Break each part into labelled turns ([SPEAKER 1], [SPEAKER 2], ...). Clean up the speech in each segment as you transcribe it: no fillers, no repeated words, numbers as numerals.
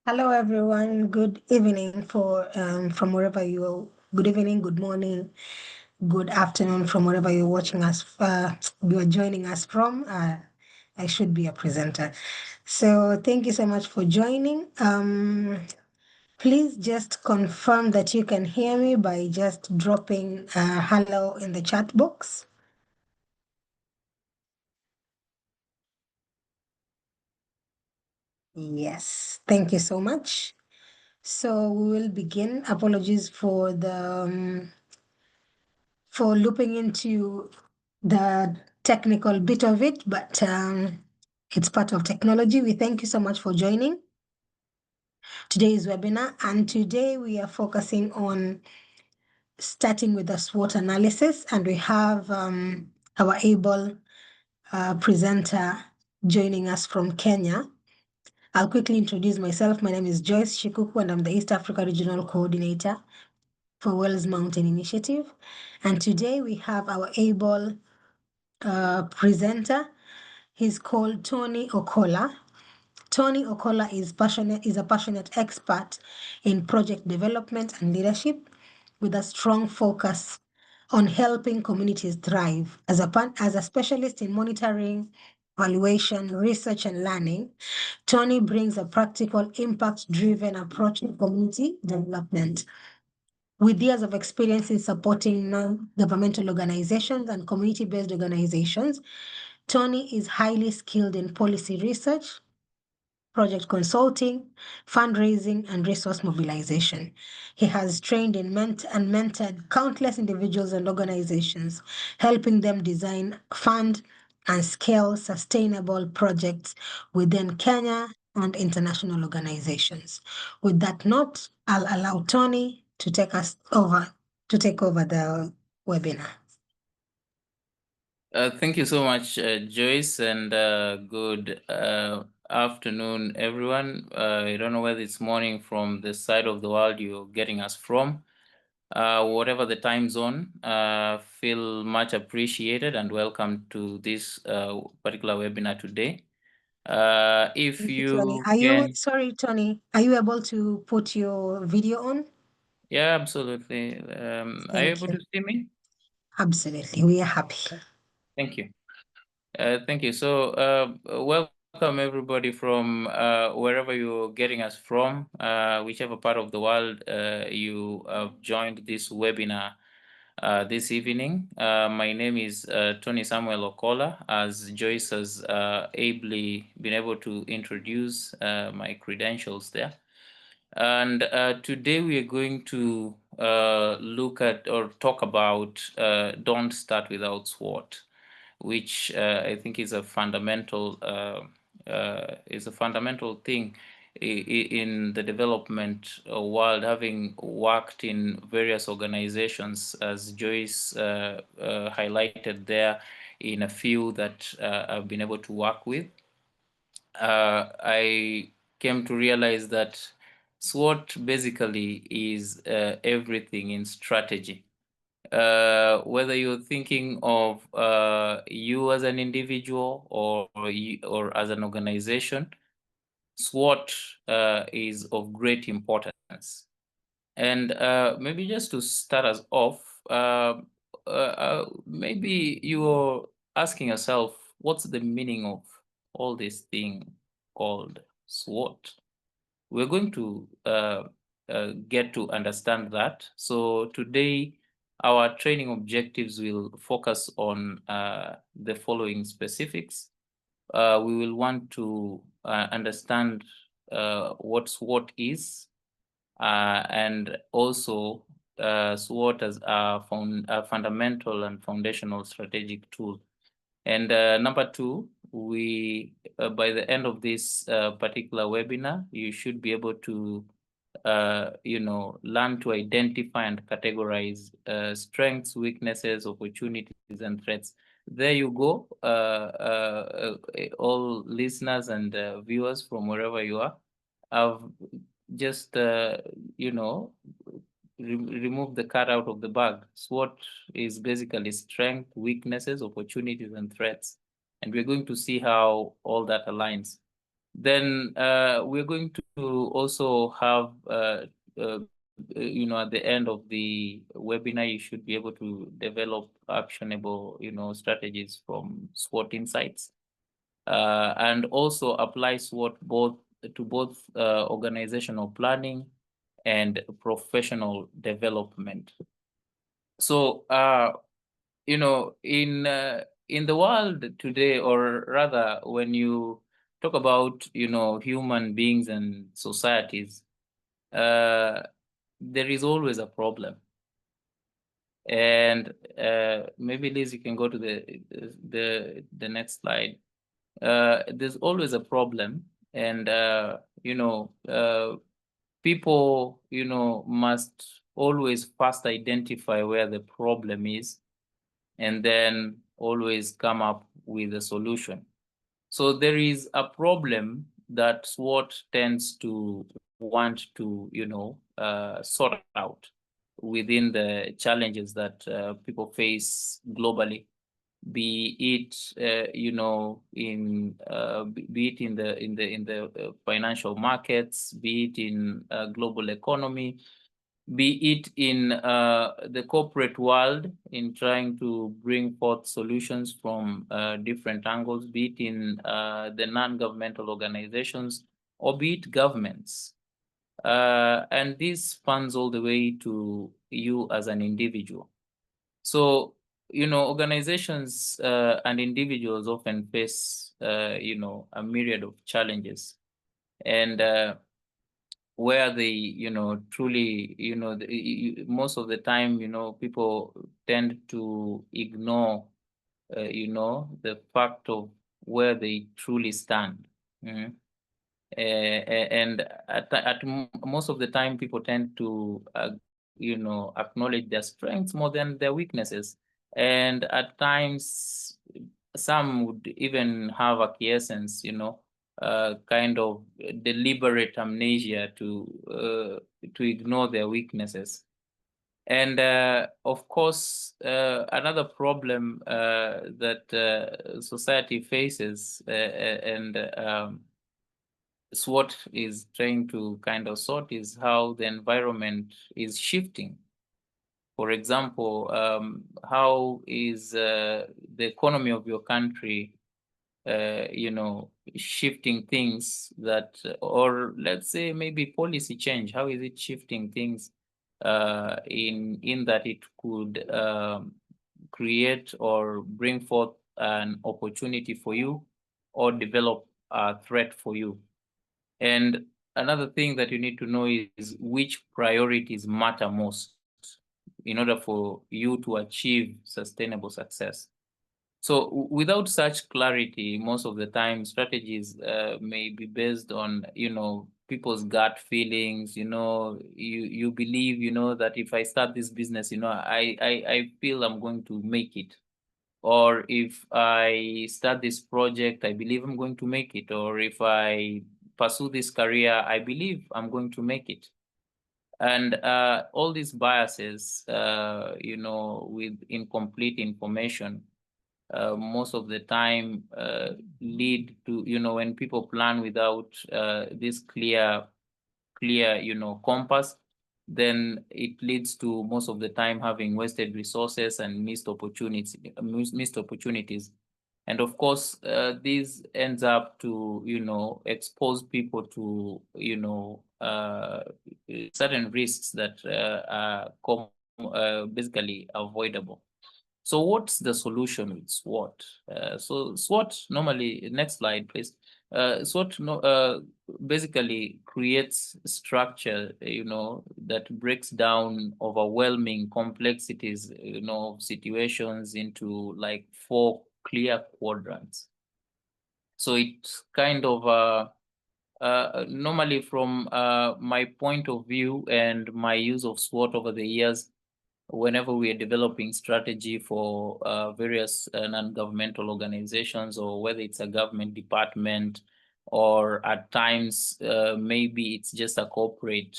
[SPEAKER 1] Hello, everyone. Good evening from wherever you are. Good evening, good morning, good afternoon from wherever you're watching us. You are joining us from. I should be a presenter. So thank you so much for joining. Please just confirm that you can hear me by just dropping hello in the chat box. Yes, thank you so much. So we will begin. Apologies for looping into the technical bit of it, but it's part of technology. We thank you so much for joining today's webinar. And today we are focusing on starting with the SWOT analysis. And we have our able presenter joining us from Kenya. I'll quickly introduce myself. My name is Joyce Shikuku, and I'm the East Africa Regional Coordinator for Wells Mountain Initiative. And today we have our able presenter. He's called Tony Okola. Tony Okola is a passionate expert in project development and leadership with a strong focus on helping communities thrive. As a specialist in monitoring, evaluation, research, and learning, Tony brings a practical, impact-driven approach to community development. With years of experience in supporting non-governmental organizations and community-based organizations, Tony is highly skilled in policy research, project consulting, fundraising, and resource mobilization. He has trained and mentored countless individuals and organizations, helping them design, fund, and scale sustainable projects within Kenya and international organizations. With that note, I'll allow Tony to take over the webinar.
[SPEAKER 2] Thank you so much, Joyce, and good afternoon, everyone. I don't know whether it's morning from the side of the world you're getting us from. Whatever the time zone, feel much appreciated and welcome to this particular webinar today. If
[SPEAKER 1] Thank
[SPEAKER 2] you
[SPEAKER 1] Tony.
[SPEAKER 2] can...
[SPEAKER 1] Sorry, Tony, are you able to put your video on?
[SPEAKER 2] Yeah, absolutely. Are you able to see me?
[SPEAKER 1] Absolutely. We are happy.
[SPEAKER 2] Thank you. Thank you. So welcome everybody from wherever you're getting us from, whichever part of the world you have joined this webinar this evening. My name is Tony Samuel Okola, as Joyce has ably been able to introduce my credentials there. And today we are going to look at or talk about Don't Start Without SWOT, which I think is a fundamental thing in the development world, having worked in various organizations, as Joyce highlighted there, in a few that I've been able to work with. I came to realize that SWOT basically is everything in strategy. Whether you're thinking of you as an individual or as an organization, SWOT is of great importance. And maybe just to start us off, maybe you're asking yourself, what's the meaning of all this thing called SWOT? We're going to get to understand that. So today, our training objectives will focus on the following specifics. We will want to understand what SWOT is, and also SWOT as a fundamental and foundational strategic tool. And number two, we by the end of this particular webinar, you should be able to learn to identify and categorize strengths, weaknesses, opportunities, and threats. There you go, all listeners and viewers from wherever you are. I've just remove the cat out of the bag. SWOT is basically strength, weaknesses, opportunities, and threats. And we're going to see how all that aligns. Then we're going to also have, at the end of the webinar, you should be able to develop actionable, strategies from SWOT insights, and also apply SWOT to both organizational planning and professional development. So, in the world today, or rather, when you talk about, human beings and societies, there is always a problem. And maybe Liz, you can go to the next slide. There's always a problem, and people, must always first identify where the problem is, and then always come up with a solution. So there is a problem that SWOT tends to want to, sort out within the challenges that people face globally, be it, be it in the financial markets, be it in global economy, be it in the corporate world, in trying to bring forth solutions from different angles, be it in the non-governmental organizations, or be it governments. And this spans all the way to you as an individual. So, organizations and individuals often face, a myriad of challenges. And where they, truly, most of the time, people tend to ignore, the fact of where they truly stand. Mhm. And most of the time, people tend to, acknowledge their strengths more than their weaknesses. And at times, some would even have acquiescence, kind of deliberate amnesia to ignore their weaknesses. And of course, another problem that society faces, and SWOT is trying to kind of sort, is how the environment is shifting. For example, how is the economy of your country, shifting things that, or let's say maybe policy change, how is it shifting things in that it could create or bring forth an opportunity for you, or develop a threat for you. And another thing that you need to know is which priorities matter most in order for you to achieve sustainable success. So without such clarity, most of the time strategies may be based on, people's gut feelings. You believe, that if I start this business, I feel I'm going to make it. Or if I start this project, I believe I'm going to make it. Or if I pursue this career, I believe I'm going to make it. And all these biases, with incomplete information, most of the time lead to, when people plan without this clear, compass, then it leads to most of the time having wasted resources and missed opportunities. And of course, this ends up to, expose people to, certain risks that are basically avoidable. So what's the solution with SWOT? So SWOT normally, next slide, please. SWOT basically creates structure, that breaks down overwhelming complexities, of situations into like 4 clear quadrants. So it's kind of normally, from my point of view and my use of SWOT over the years, whenever we are developing strategy for various non-governmental organizations, or whether it's a government department, or at times maybe it's just a corporate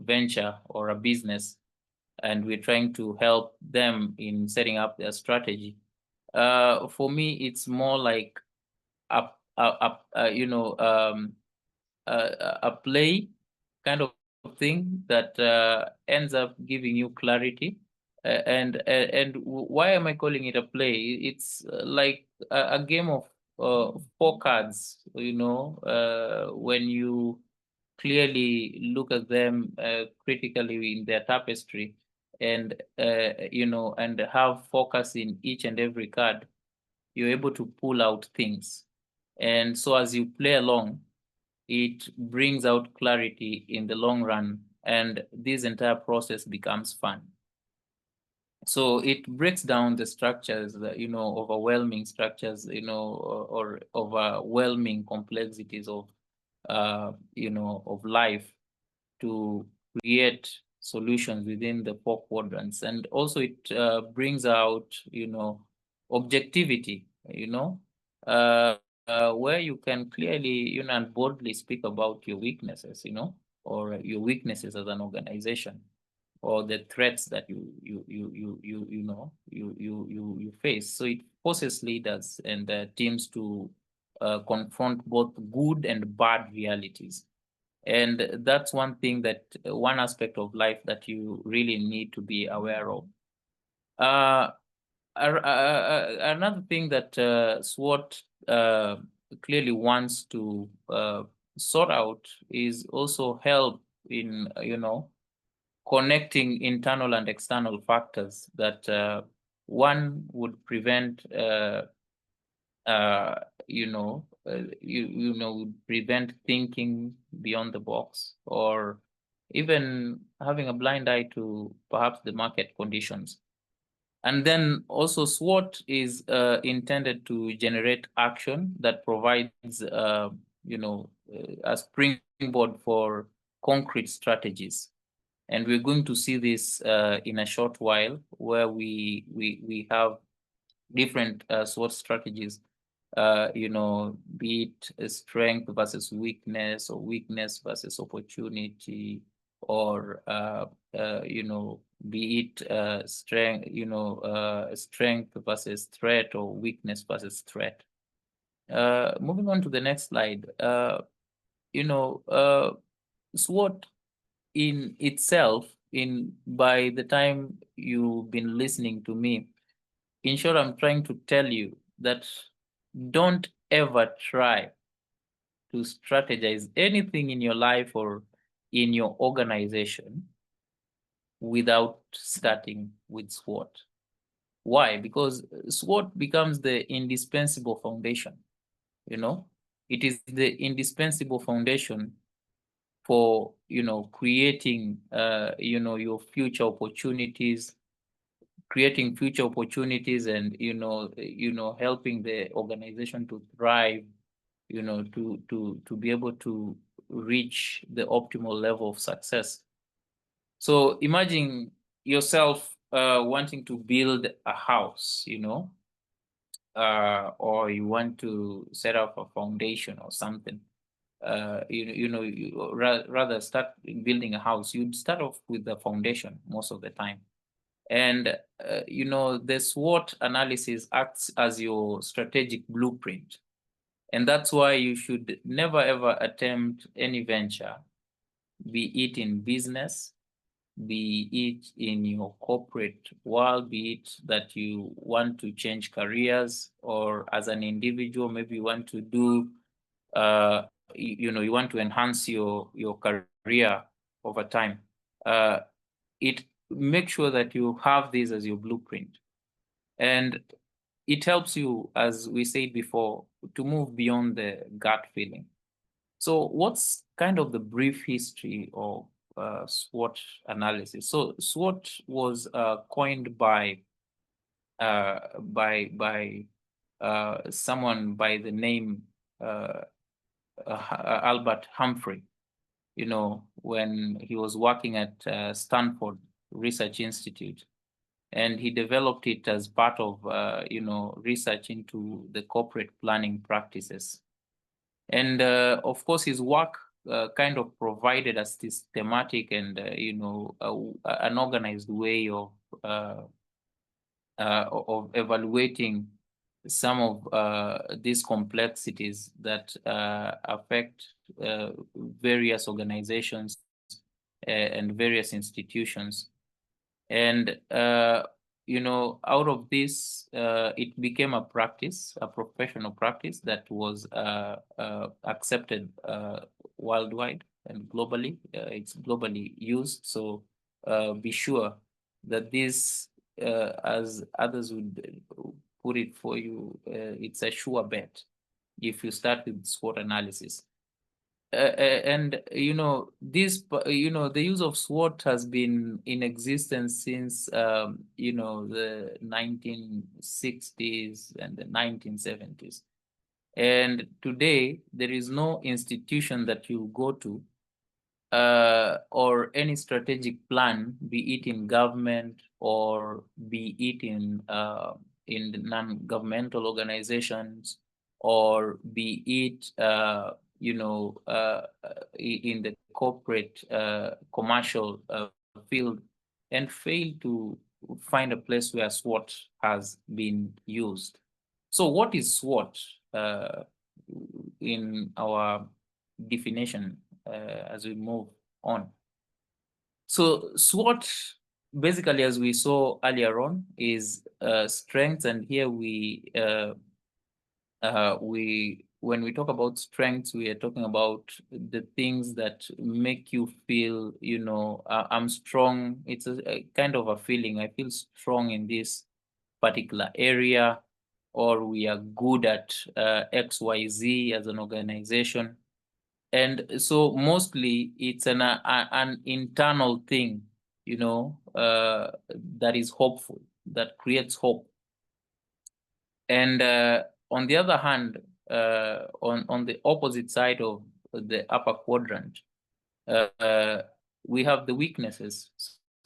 [SPEAKER 2] venture or a business, and we're trying to help them in setting up their strategy. For me, it's more like a play kind of thing that ends up giving you clarity. And why am I calling it a play? It's like a game of 4 cards. When you clearly look at them critically in their tapestry, and and have focus in each and every card, you're able to pull out things. And so as you play along, it brings out clarity in the long run, and this entire process becomes fun. So it breaks down the structures, overwhelming structures, or overwhelming complexities of life, to create solutions within the 4 quadrants. And also it brings out, objectivity, where you can clearly, and boldly speak about your weaknesses, or your weaknesses as an organization, or the threats that you face. So it forces leaders and teams to confront both good and bad realities. And that's one aspect of life that you really need to be aware of. Another thing that SWOT clearly wants to sort out is also help in, connecting internal and external factors that one would prevent prevent thinking beyond the box, or even having a blind eye to perhaps the market conditions. And then also SWOT is intended to generate action that provides a springboard for concrete strategies. And we're going to see this in a short while, where we have different SWOT strategies, be it strength versus weakness, or weakness versus opportunity, or be it strength versus threat, or weakness versus threat. Moving on to the next slide, SWOT in itself, by the time you've been listening to me, in short, I'm trying to tell you that don't ever try to strategize anything in your life or in your organization without starting with SWOT. Why? Because SWOT becomes the indispensable foundation. It is the indispensable foundation for creating your future opportunities, creating future opportunities, and helping the organization to thrive, to be able to reach the optimal level of success. So imagine yourself wanting to build a house, or you want to set up a foundation or something. Rather start building a house, you'd start off with the foundation most of the time. And the SWOT analysis acts as your strategic blueprint. And that's why you should never ever attempt any venture, be it in business, be it in your corporate world, be it that you want to change careers, or as an individual, maybe you want to do, you want to enhance your career over time. It make sure that you have this as your blueprint, and it helps you, as we said before, to move beyond the gut feeling. So what's kind of the brief history of SWOT analysis? So SWOT was coined by someone by the name Albert Humphrey, when he was working at Stanford Research Institute. And he developed it as part of, research into the corporate planning practices. And of course, his work kind of provided a systematic and, an organized way of evaluating some of these complexities that affect various organizations and various institutions. And out of this, it became a practice, a professional practice that was accepted worldwide and globally. It's globally used. So be sure that this, as others would put it for you, it's a sure bet if you start with SWOT analysis. And the use of SWOT has been in existence since the 1960s and the 1970s. And today there is no institution that you go to or any strategic plan, be it in government or be it in the non-governmental organizations, or be it in the corporate commercial field, and fail to find a place where SWOT has been used. So what is SWOT in our definition as we move on? So SWOT, basically, as we saw earlier on, is strengths, and here when we talk about strengths, we are talking about the things that make you feel, I'm strong. It's a kind of a feeling. I feel strong in this particular area, or we are good at XYZ as an organization. And so mostly it's an internal thing, that is hopeful, that creates hope. And on the other hand, on the opposite side of the upper quadrant, we have the weaknesses.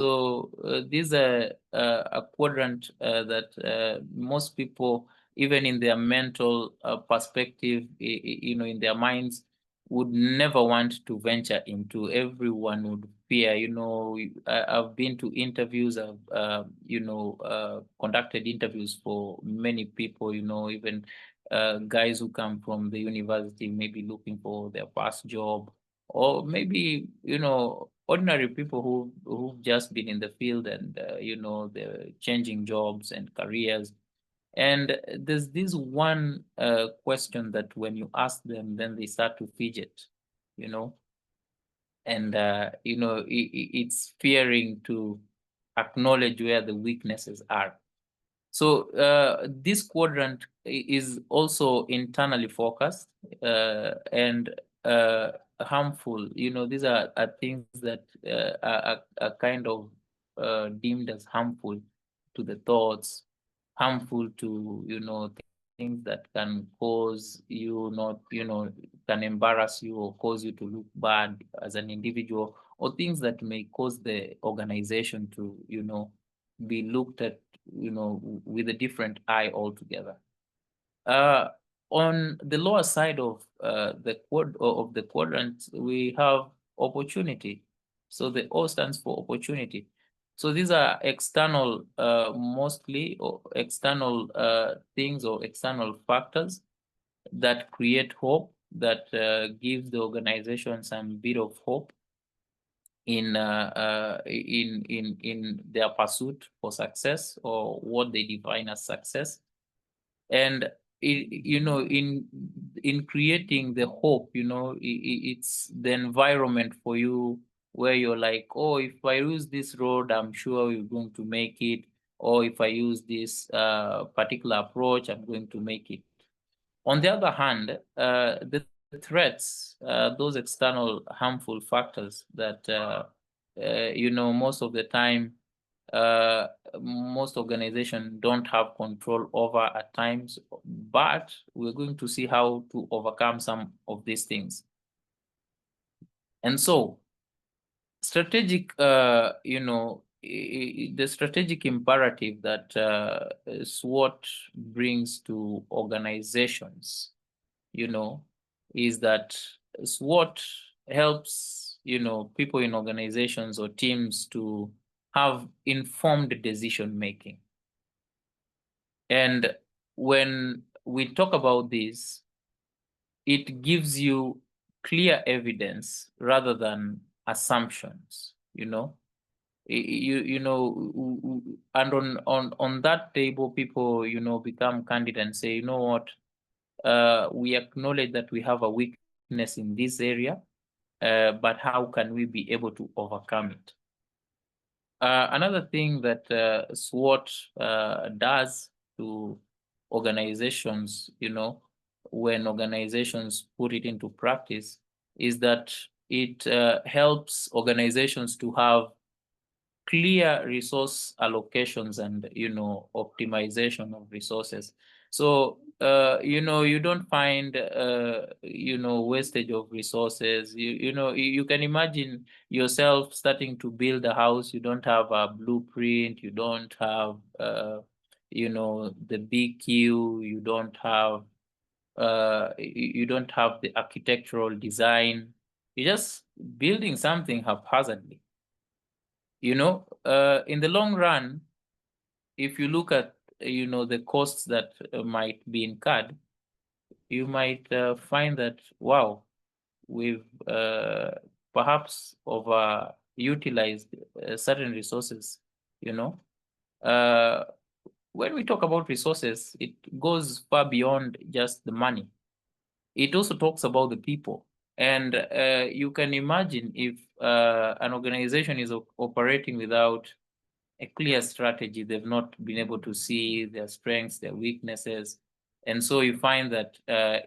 [SPEAKER 2] So these are a quadrant that most people, even in their mental perspective, in their minds, would never want to venture into. Everyone would fear. I've been to interviews. I've conducted interviews for many people. Even guys who come from the university, maybe looking for their first job, or maybe ordinary people who've just been in the field, and they're changing jobs and careers. And there's this one question that when you ask them, then they start to fidget, and it's fearing to acknowledge where the weaknesses are. So this quadrant is also internally focused and harmful. These are things that are kind of deemed as harmful to the thoughts, harmful to things that can cause you not, can embarrass you or cause you to look bad as an individual, or things that may cause the organization to be looked at with a different eye altogether. On the lower side of the quadrant, we have opportunity. So the O stands for opportunity. So these are external, mostly or external things or external factors that create hope, that give the organization some bit of hope in their pursuit for success, or what they define as success. And in creating the hope, it's the environment for you where you're like, oh, if I use this road, I'm sure we're going to make it. Or if I use this particular approach, I'm going to make it. On the other hand, the threats, those external harmful factors that most of the time most organizations don't have control over at times, but we're going to see how to overcome some of these things. And so strategic, the strategic imperative that SWOT brings to organizations, is that SWOT helps, people in organizations or teams to have informed decision making. And when we talk about this, it gives you clear evidence rather than assumptions, you know. And on that table, people, become candid and say, you know what, we acknowledge that we have a weakness in this area, but how can we be able to overcome it? Another thing that SWOT does to organizations, when organizations put it into practice, is that it helps organizations to have clear resource allocations and optimization of resources. So you don't find wastage of resources. You can imagine yourself starting to build a house. You don't have a blueprint, you don't have the BQ, you don't have the architectural design. You're just building something haphazardly. In the long run, if you look at the costs that might be incurred, you might find that, wow, we've perhaps overutilized certain resources. When we talk about resources, it goes far beyond just the money. It also talks about the people. And you can imagine if an organization is operating without a clear strategy, they've not been able to see their strengths, their weaknesses. And so you find that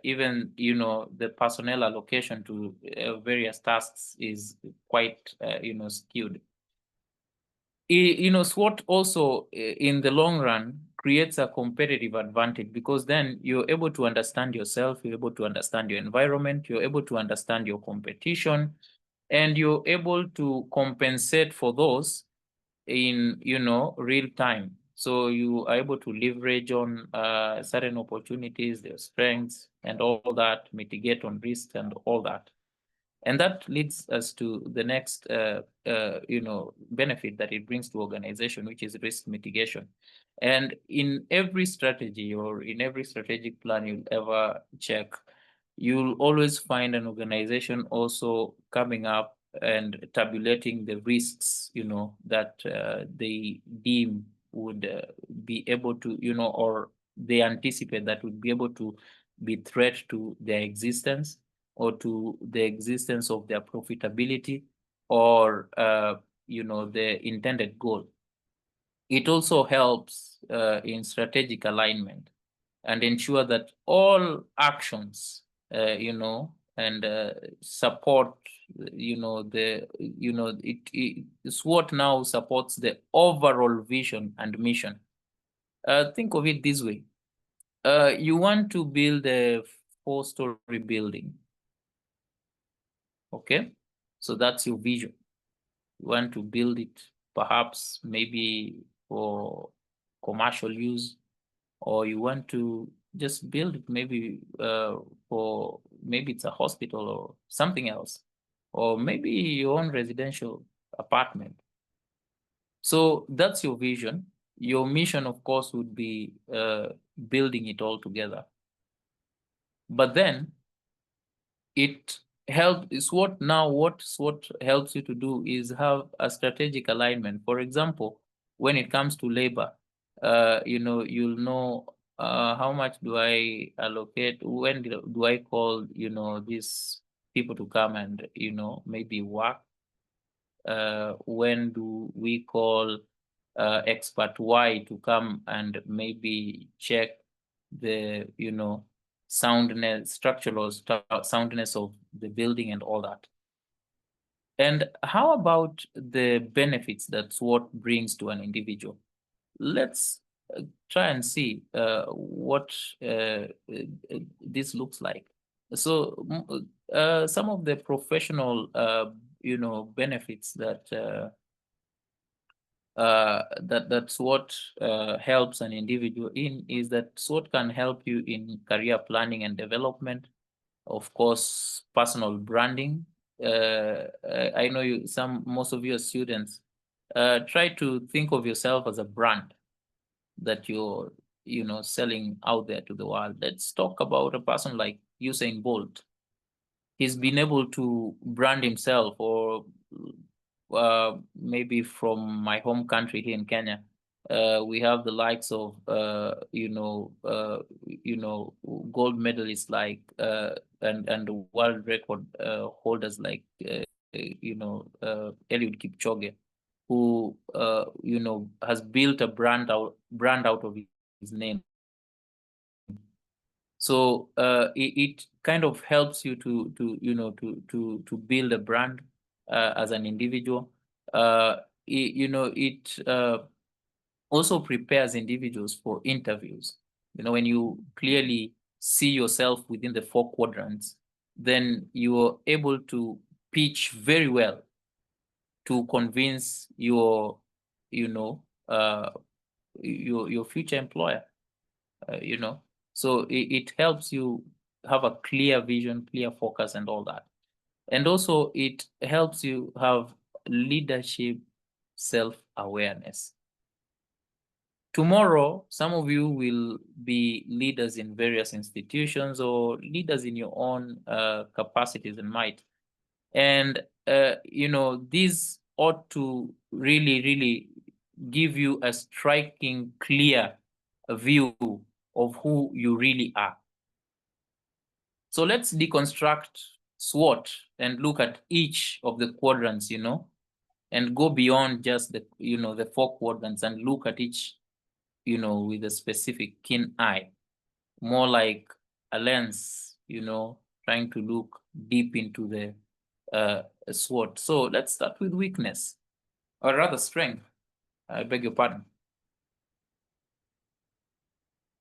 [SPEAKER 2] even, the personnel allocation to various tasks is quite, skewed. SWOT also, in the long run, creates a competitive advantage, because then you're able to understand yourself, you're able to understand your environment, you're able to understand your competition, and you're able to compensate for those in real time. So you are able to leverage on certain opportunities, their strengths, and all that, mitigate on risks and all that. And that leads us to the next benefit that it brings to organization, which is risk mitigation. And in every strategy or in every strategic plan you'll ever check, you'll always find an organization also coming up and tabulating the risks, that they deem would be able to, or they anticipate that would be able to be threat to their existence or to the existence of their profitability or, the intended goal. It also helps in strategic alignment and ensure that all actions, and support, SWOT now supports the overall vision and mission. Think of it this way. You want to build a 4-story building. Okay, so that's your vision. You want to build it perhaps maybe for commercial use, or you want to just build it maybe for maybe it's a hospital or something else, or maybe your own residential apartment. So that's your vision. Your mission, of course, would be building it all together. But then it helps what SWOT helps you to do is have a strategic alignment. For example, when it comes to labor, you'll know how much do I allocate, when do I call these people to come and maybe work, when do we call expert Y to come and maybe check the soundness, structural soundness of the building and all that. And how about the benefits that SWOT brings to an individual? Let's try and see what this looks like. So some of the professional benefits that that's what helps an individual in is that SWOT can help you in career planning and development, of course, personal branding. I know most of your students try to think of yourself as a brand that you're selling out there to the world. Let's talk about a person like Usain Bolt. He's been able to brand himself, or maybe from my home country here in Kenya, we have the likes of gold medalists like and the world record holders like Eliud Kipchoge, who has built a brand out of his name. So it kind of helps you to build a brand as an individual. It also prepares individuals for interviews. When you clearly see yourself within the 4 quadrants, then you are able to pitch very well to convince your future employer. So it helps you have a clear vision, clear focus, and all that. And also it helps you have leadership self-awareness. Tomorrow, some of you will be leaders in various institutions or leaders in your own capacities and might. And these ought to really give you a striking, clear view of who you really are. So let's deconstruct SWOT and look at each of the quadrants, and go beyond just the 4 quadrants and look at each, with a specific keen eye, more like a lens, trying to look deep into the SWOT. So let's start with weakness, or rather strength. I beg your pardon.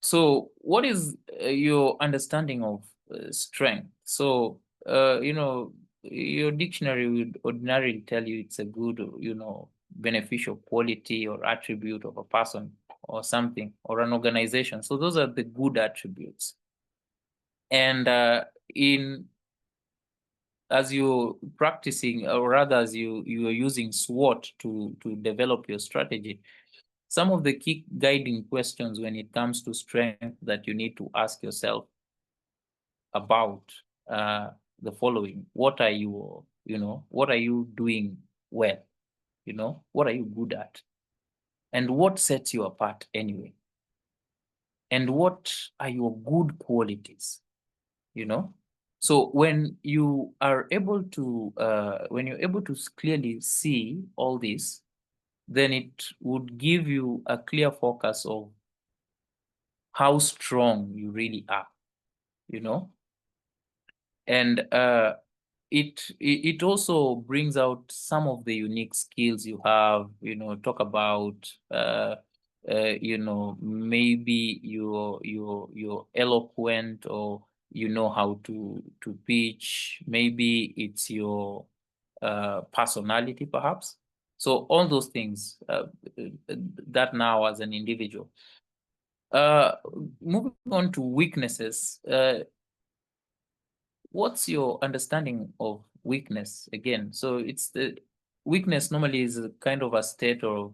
[SPEAKER 2] So what is your understanding of strength? So, your dictionary would ordinarily tell you it's a good, beneficial quality or attribute of a person or something or an organization. So those are the good attributes. And as you're practicing, or rather as you are using SWOT to develop your strategy, some of the key guiding questions when it comes to strength that you need to ask yourself about the following: what are you doing well? What are you good at? And what sets you apart anyway? And what are your good qualities? So when you are able to clearly see all this, then it would give you a clear focus of how strong you really are, and it also brings out some of the unique skills you have. Talk about maybe you're eloquent, or how to pitch. Maybe it's your personality, perhaps. So all those things that now as an individual. Moving on to weaknesses, what's your understanding of weakness again? So it's the weakness normally is a kind of a state or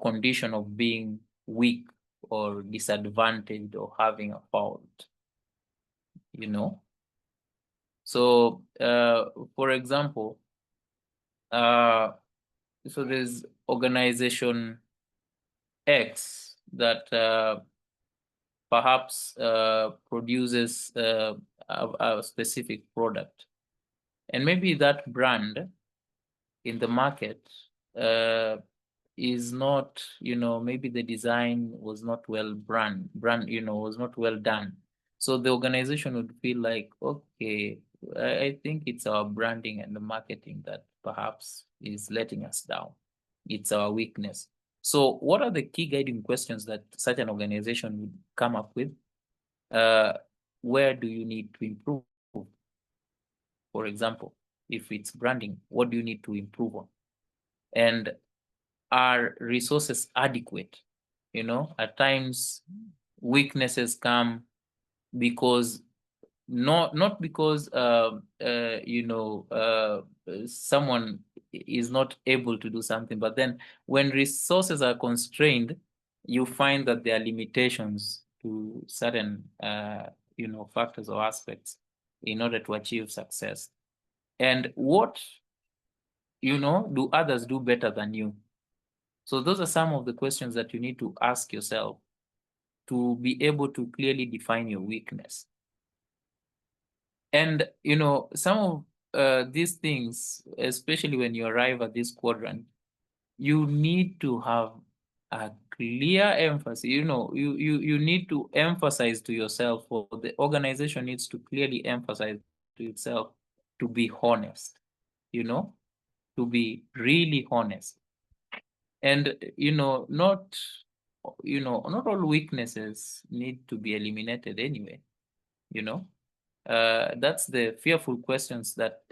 [SPEAKER 2] condition of being weak or disadvantaged or having a fault, So for example, so there's organization X that perhaps produces a specific product, and maybe that brand in the market is not, maybe the design was not well was not well done. So the organization would feel like, okay, I think it's our branding and the marketing that perhaps is letting us down. It's our weakness. So what are the key guiding questions that such an organization would come up with? Where do you need to improve? For example, if it's branding, what do you need to improve on? And are resources adequate? At times weaknesses come because not because someone is not able to do something, but then when resources are constrained, you find that there are limitations to certain factors or aspects in order to achieve success. And what do others do better than you? So those are some of the questions that you need to ask yourself to be able to clearly define your weakness. And some of these things, especially when you arrive at this quadrant, you need to have a clear emphasis. You need to emphasize to yourself, or the organization needs to clearly emphasize to itself, to be honest, to be really honest. And not all weaknesses need to be eliminated anyway. That's the fearful question that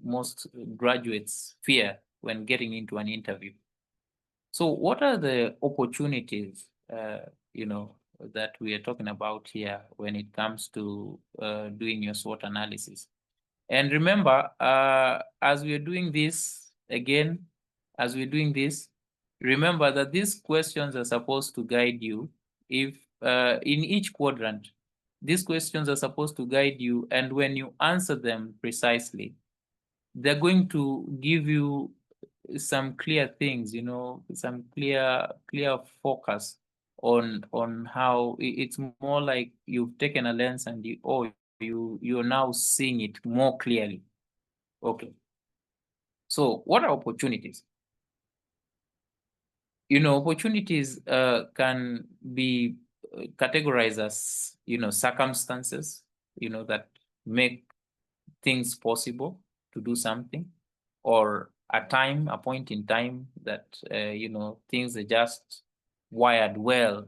[SPEAKER 2] most graduates fear when getting into an interview. So what are the opportunities that we are talking about here when it comes to doing your SWOT analysis? And remember, as we're doing this, remember that these questions are supposed to guide you. If in each quadrant, these questions are supposed to guide you, and when you answer them precisely, they're going to give you some clear things, some clear focus on how it's more like you've taken a lens and you're now seeing it more clearly. Okay. So what are opportunities? Opportunities can be categorized as, circumstances, that make things possible to do something, or a point in time that, things are just wired well,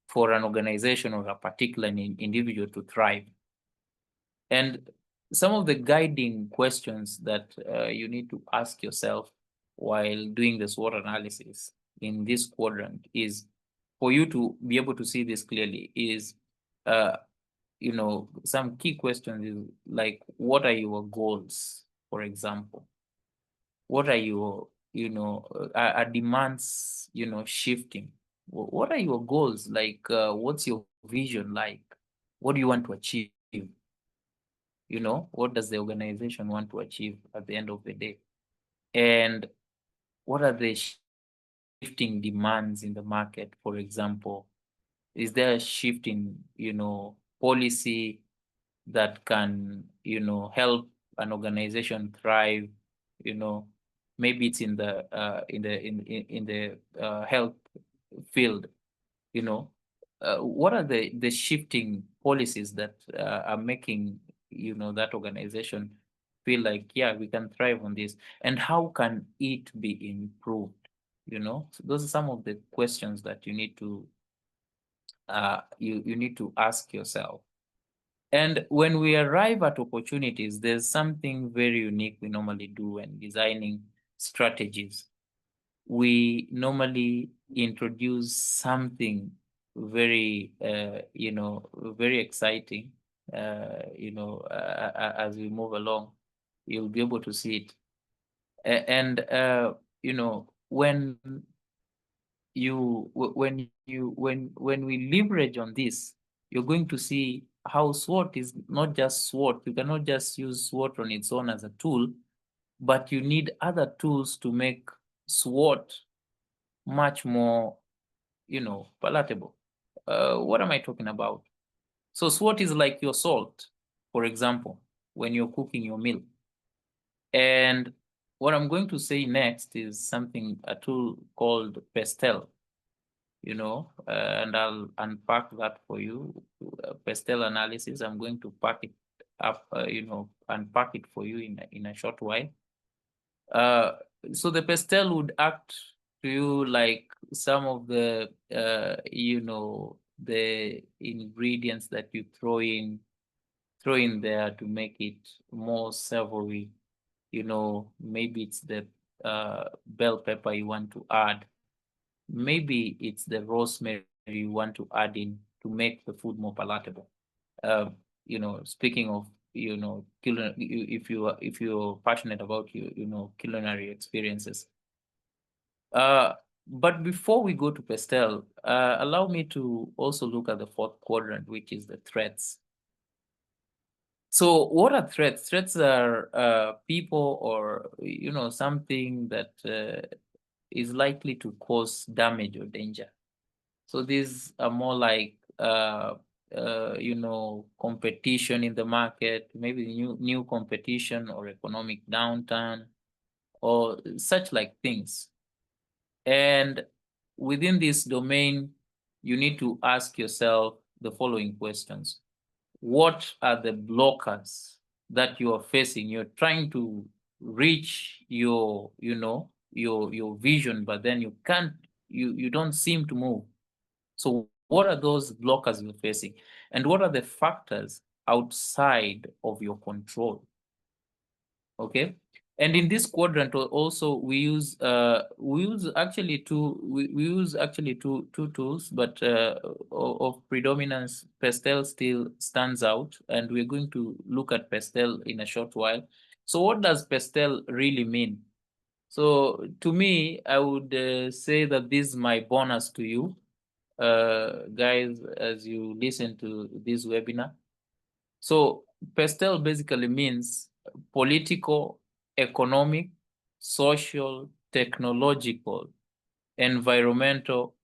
[SPEAKER 2] for an organization or a particular individual to thrive. And some of the guiding questions that you need to ask yourself while doing the SWOT analysis in this quadrant is, for you to be able to see this clearly, is some key questions is like, what are your goals, for example? What are your, are demands, shifting? What are your goals? Like, what's your vision like? What do you want to achieve? What does the organization want to achieve at the end of the day? And what are the shifting demands in the market? For example, is there a shift in, policy that can, help an organization thrive? Maybe it's in the health field. What are the shifting policies that are making that organization feel like, yeah, we can thrive on this, and how can it be improved? So those are some of the questions that you need to you need to ask yourself. And when we arrive at opportunities, there's something very unique we normally do when designing strategies. We normally introduce something very very exciting. As we move along, you'll be able to see it. And when we leverage on this, you're going to see how SWOT is not just SWOT. You cannot just use SWOT on its own as a tool, but you need other tools to make SWOT much more, palatable. What am I talking about? So SWOT is like your salt, for example, when you're cooking your meal. And what I'm going to say next is a tool called Pestel, and I'll unpack that for you. Pestel analysis, I'm going to pack it up, unpack it for you in a short while. So the Pestel would act to you like some of the, the ingredients that you throw in there to make it more savory. Maybe it's the bell pepper you want to add. Maybe it's the rosemary you want to add in to make the food more palatable. Speaking of, if you're passionate about culinary experiences, But before we go to pastel, allow me to also look at the fourth quadrant, which is the threats. So what are threats? Threats are people or something that is likely to cause damage or danger. So these are more like competition in the market, maybe new competition or economic downturn or such like things. And within this domain, you need to ask yourself the following questions. What are the blockers that you are facing? You're trying to reach your vision, but then you can't, you don't seem to move. So what are those blockers you're facing? And what are the factors outside of your control? Okay. And in this quadrant also we use actually two tools, but of predominance, pastel still stands out, and we're going to look at pastel in a short while. So what does pastel really mean? So to me, I would say that this is my bonus to you guys as you listen to this webinar. So pastel basically means political, economic, social, technological, environmental,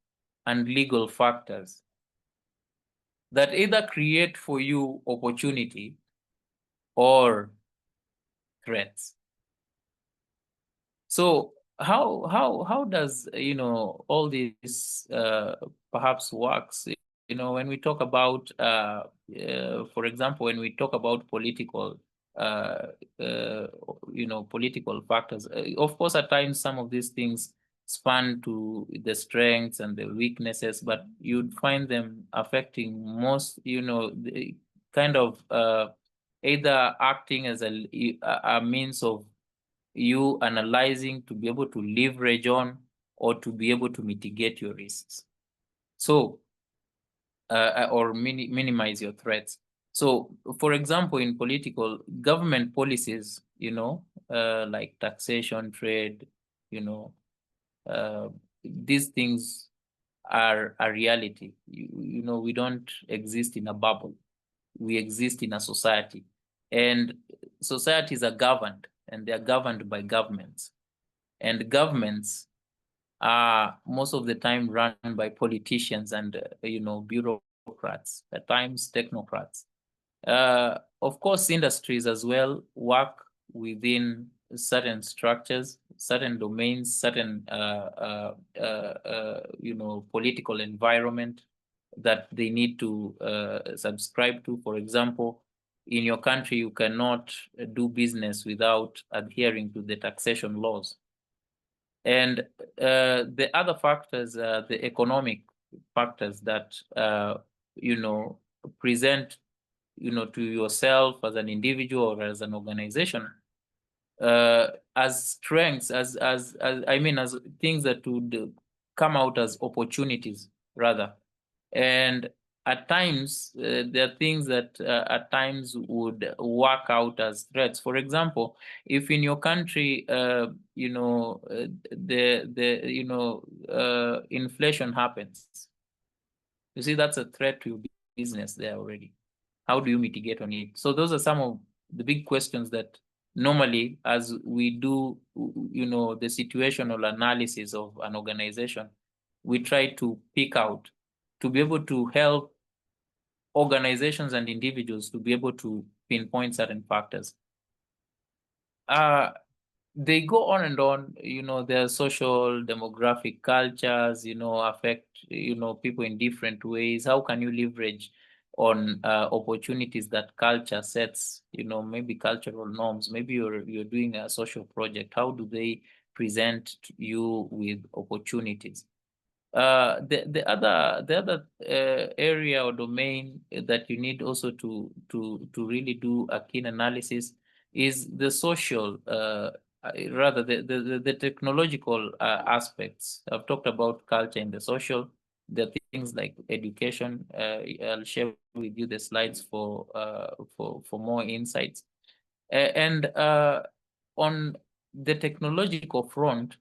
[SPEAKER 2] and legal factors that either create for you opportunity or threats. So how does all this perhaps works? When we talk about for example, when we talk about political uh, political factors, of course at times some of these things span to the strengths and the weaknesses, but you'd find them affecting most, the kind of either acting as a means of you analyzing to be able to leverage on or to be able to mitigate your risks. So, or minimize your threats. So, for example, in political government policies, like taxation, trade, uh, these things are a reality. We don't exist in a bubble. We exist in a society, and societies are governed, and they are governed by governments. And governments are most of the time run by politicians and bureaucrats, at times technocrats. Of course, industries as well work within certain structures, certain domains, certain political environment that they need to subscribe to. For example, in your country, you cannot do business without adhering to the taxation laws. And the other factors, the economic factors that present to yourself as an individual or as an organization as strengths, as I mean, as things that would come out as opportunities rather. And at times, there are things that at times would work out as threats. For example, if in your country, inflation happens, you see that's a threat to your business there already. How do you mitigate on it? So those are some of the big questions that normally, as we do, the situational analysis of an organization, we try to pick out to be able to help organizations and individuals to be able to pinpoint certain factors. They go on and on, their social, demographic, cultures, affect, people in different ways. How can you leverage on opportunities that culture sets, maybe cultural norms, maybe you're doing a social project. How do they present you with opportunities? The other area or domain that you need also to really do a keen analysis is the social, rather the technological aspects. I've talked about culture and the social. There are things like education. I'll share with you the slides for more insights. And on the technological front,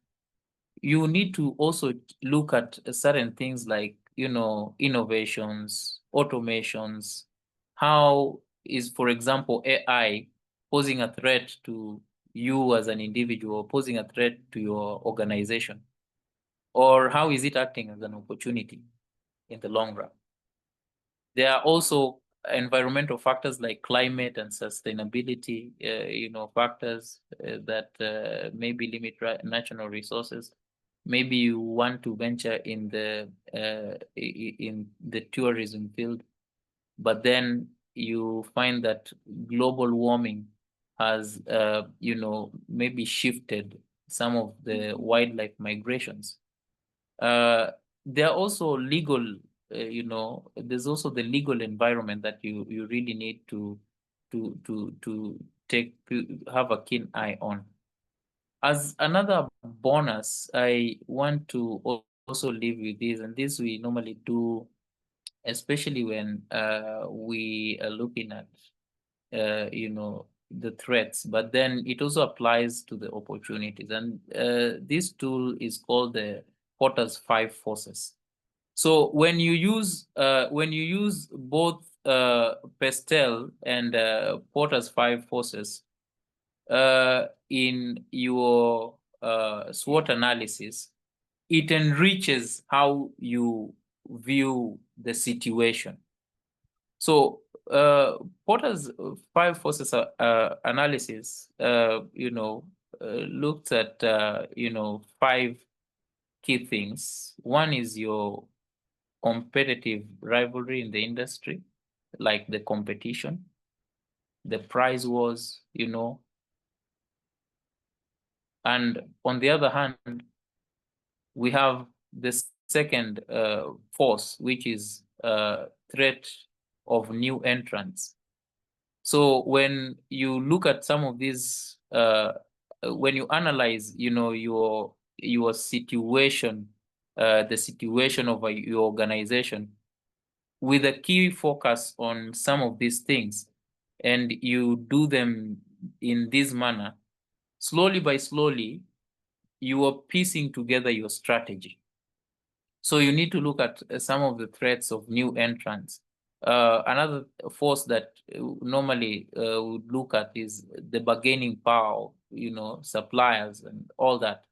[SPEAKER 2] you need to also look at certain things like, innovations, automations. How is, for example, AI posing a threat to you as an individual, posing a threat to your organization? Or how is it acting as an opportunity in the long run? There are also environmental factors like climate and sustainability, factors that maybe limit national resources. Maybe you want to venture in the tourism field, but then you find that global warming has, maybe shifted some of the wildlife migrations. There are also legal, there's also the legal environment that you really need to have a keen eye on. As another bonus, I want to also leave with this, and this we normally do, especially when we are looking at, the threats, but then it also applies to the opportunities. And this tool is called the Porter's 5 forces. So when you use both Pestel and Porter's 5 forces in your SWOT analysis, it enriches how you view the situation. So Porter's 5 forces analysis, looked at 5 key things. One is your competitive rivalry in the industry, like the competition, the price wars, and on the other hand, we have the second force, which is threat of new entrants. So when you look at some of these, when you analyze, your situation, the situation of your organization, with a key focus on some of these things, and you do them in this manner, slowly by slowly, you are piecing together your strategy. So you need to look at some of the threats of new entrants. Another force that normally would look at is the bargaining power, suppliers and all that.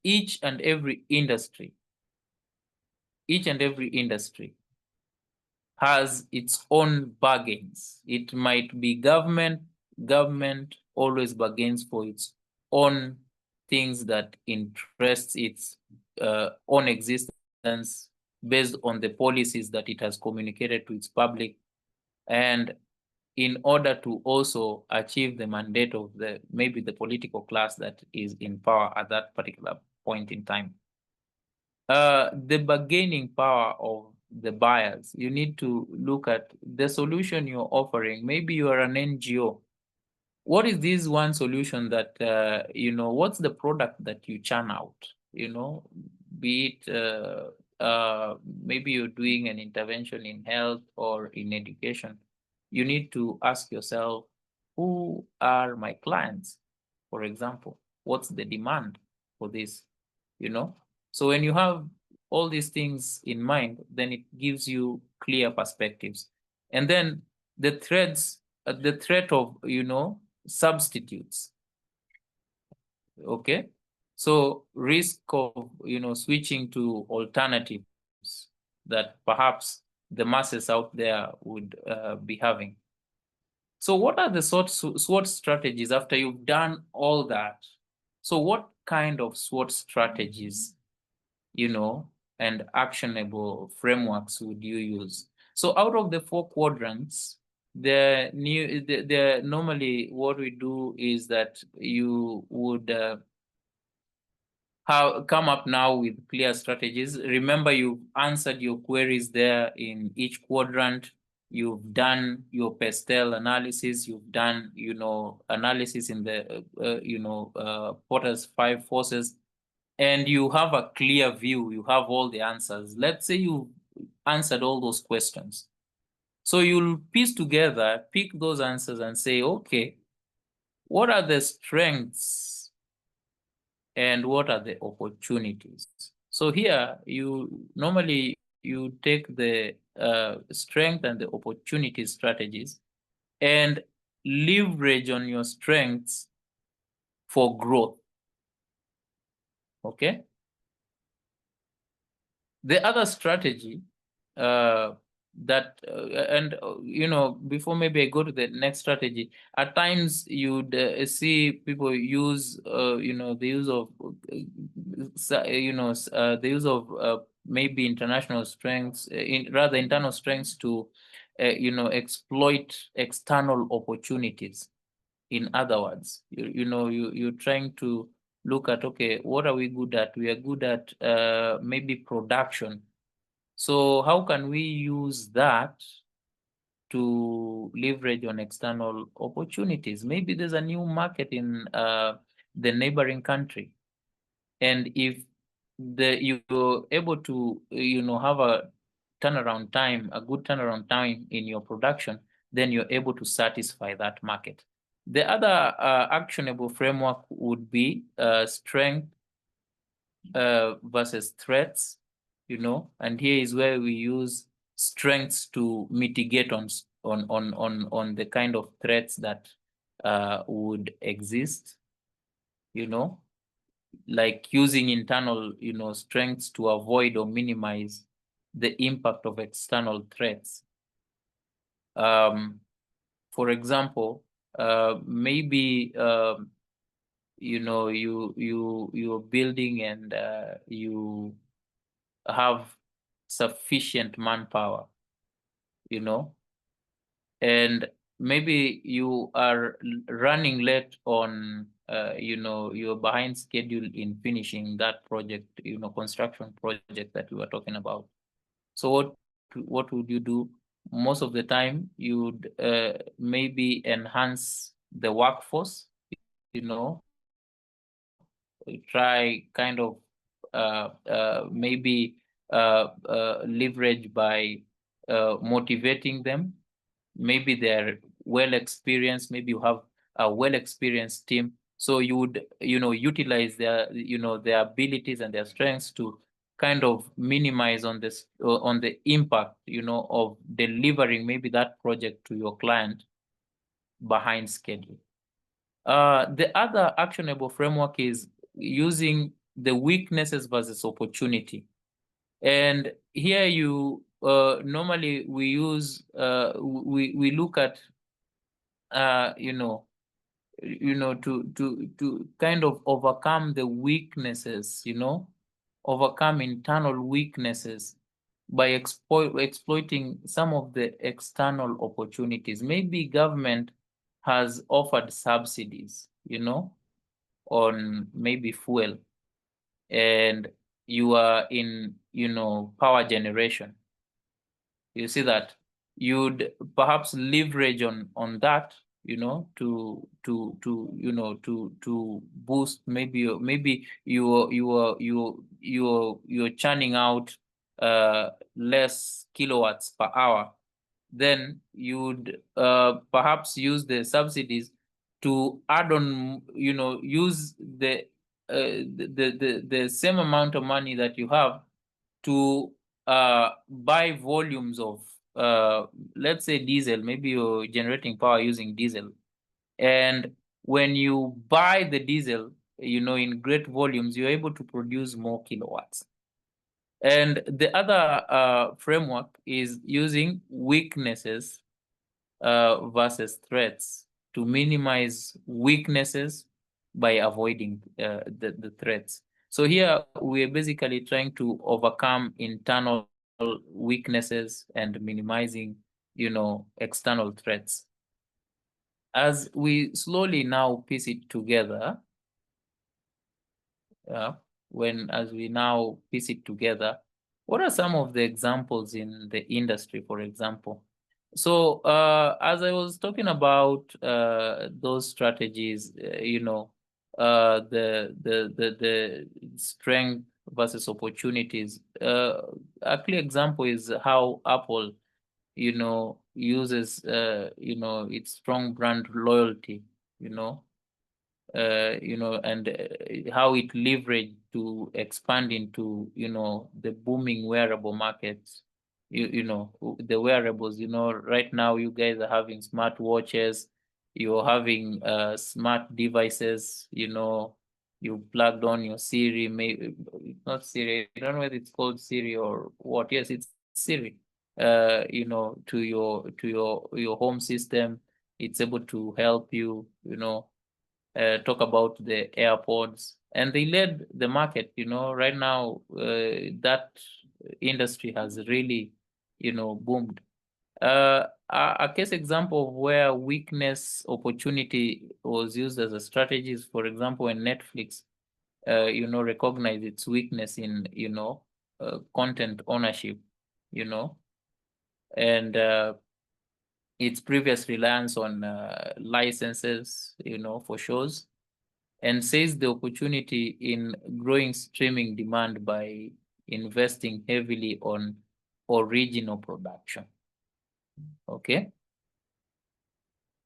[SPEAKER 2] Each and every industry has its own bargains. It might be government always bargains for its own things that interests its own existence based on the policies that it has communicated to its public, and in order to also achieve the mandate of maybe the political class that is in power at that particular point in time. The bargaining power of the buyers, you need to look at the solution you're offering. Maybe you are an NGO. What is this one solution that, what's the product that you churn out? Be it maybe you're doing an intervention in health or in education. You need to ask yourself, who are my clients? For example, what's the demand for this? So when you have all these things in mind, then it gives you clear perspectives. And then the threat of, substitutes. Okay. So risk of, switching to alternatives that perhaps the masses out there would be having. So what are the SWOT strategies after you've done all that? So what kind of SWOT strategies, and actionable frameworks would you use? So out of the 4 quadrants, normally what we do is that you would come up now with clear strategies. Remember, you've answered your queries there in each quadrant. You've done your Pestel analysis. You've done, analysis in the, Porter's 5 forces, and you have a clear view. You have all the answers. Let's say you answered all those questions. So you'll piece together, pick those answers and say, okay, what are the strengths and what are the opportunities. So here you normally you take the strength and the opportunity strategies and leverage on your strengths for growth. Okay. The other strategy that before maybe I go to the next strategy, at times you'd see people use the use of maybe international strengths, rather internal strengths to exploit external opportunities. In other words, you're trying to look at, okay, what are we good at? We are good at maybe production. So how can we use that to leverage on external opportunities? Maybe there's a new market in the neighboring country, and if you're able to have a turnaround time, a good turnaround time in your production, then you're able to satisfy that market. The other actionable framework would be strength versus threats, and here is where we use strengths to mitigate on the kind of threats that would exist, like using internal, strengths to avoid or minimize the impact of external threats. For example, maybe you're building and you have sufficient manpower, and maybe you are running late on you're behind schedule in finishing that project, construction project that we were talking about. So what would you do? Most of the time you'd maybe enhance the workforce, try kind of maybe leverage by motivating them. Maybe they're well experienced, maybe you have a well experienced team, so you would utilize their their abilities and their strengths to kind of minimize on this on the impact of delivering maybe that project to your client behind schedule. The other actionable framework is using the weaknesses versus opportunity. And here you normally we use we look at to kind of overcome the weaknesses, overcome internal weaknesses by exploiting some of the external opportunities. Maybe government has offered subsidies, on maybe fuel, and you are in, power generation. You see that you'd perhaps leverage on that, to boost maybe you're churning out less kilowatts per hour. Then you'd perhaps use the subsidies to add on, use the same amount of money that you have to buy volumes of let's say diesel. Maybe you're generating power using diesel, and when you buy the diesel in great volumes, you're able to produce more kilowatts. And the other framework is using weaknesses versus threats to minimize weaknesses by avoiding the threats. So here we're basically trying to overcome internal weaknesses and minimizing, external threats. As we slowly now piece it together, as we now piece it together, what are some of the examples in the industry, for example? So as I was talking about those strategies, the strength versus opportunities. A clear example is how Apple, uses its strong brand loyalty, and how it leveraged to expand into, the booming wearable markets. The wearables, right now you guys are having smart watches, you're having smart devices, you plugged on your Siri, maybe not Siri, I don't know whether it's called Siri or what. Yes, it's Siri. To your home system, it's able to help you, talk about the AirPods, and they led the market. Right now, that industry has really, boomed. A case example of where weakness opportunity was used as a strategy is, for example, when Netflix, recognized its weakness in, content ownership, and its previous reliance on licenses, for shows, and seized the opportunity in growing streaming demand by investing heavily on original production. Okay.